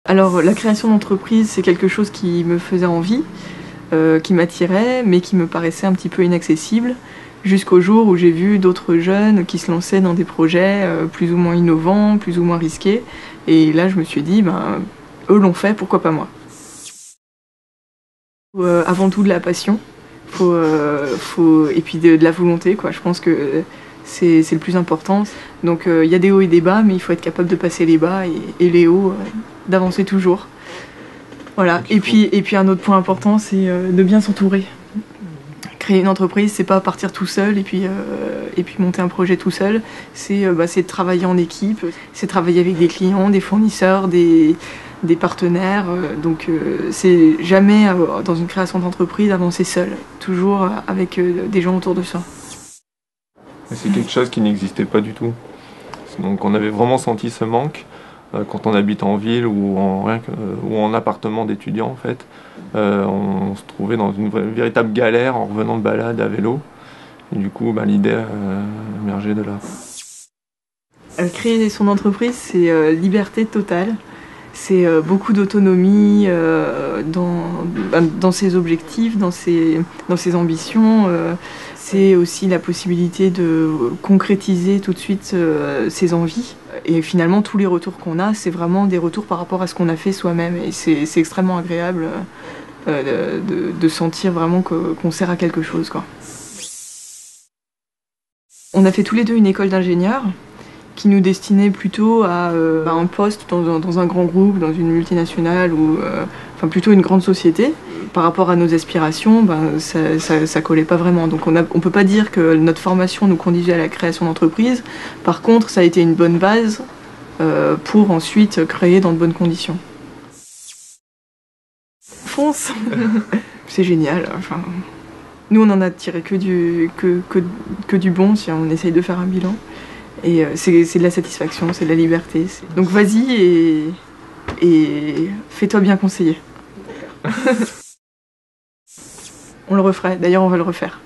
Alors la création d'entreprise, c'est quelque chose qui me faisait envie, qui m'attirait, mais qui me paraissait un petit peu inaccessible, jusqu'au jour où j'ai vu d'autres jeunes qui se lançaient dans des projets plus ou moins innovants, plus ou moins risqués, et là je me suis dit, ben, eux l'ont fait, pourquoi pas moi. Avant tout de la passion, et puis de la volonté, quoi. Je pense que c'est le plus important. Donc il y a des hauts et des bas, mais il faut être capable de passer les bas et les hauts, d'avancer toujours. Voilà. Et puis un autre point important, c'est de bien s'entourer. Créer une entreprise, c'est pas partir tout seul et puis monter un projet tout seul. C'est de travailler en équipe, c'est travailler avec des clients, des fournisseurs, des partenaires. Donc c'est jamais dans une création d'entreprise avancer seul, toujours avec des gens autour de soi. C'est quelque chose qui n'existait pas du tout. Donc on avait vraiment senti ce manque quand on habite en ville ou en appartement d'étudiant en fait. On se trouvait dans une véritable galère en revenant de balade à vélo. Et du coup l'idée a émergé de là. Créer son entreprise, c'est liberté totale. C'est beaucoup d'autonomie dans ses objectifs, dans ses ambitions. C'est aussi la possibilité de concrétiser tout de suite ses envies. Et finalement, tous les retours qu'on a, c'est vraiment des retours par rapport à ce qu'on a fait soi-même. Et c'est extrêmement agréable de sentir vraiment qu'on sert à quelque chose, quoi. On a fait tous les deux une école d'ingénieur qui nous destinait plutôt à un poste dans un grand groupe, dans une multinationale ou plutôt une grande société. Par rapport à nos aspirations, ça collait pas vraiment. Donc on peut pas dire que notre formation nous conduisait à la création d'entreprise. Par contre, ça a été une bonne base pour ensuite créer dans de bonnes conditions. Fonce. C'est génial. Enfin, nous, on en a tiré que du bon si on essaye de faire un bilan. Et c'est de la satisfaction, c'est de la liberté. Donc vas-y et fais-toi bien conseiller. On le referait, d'ailleurs on va le refaire.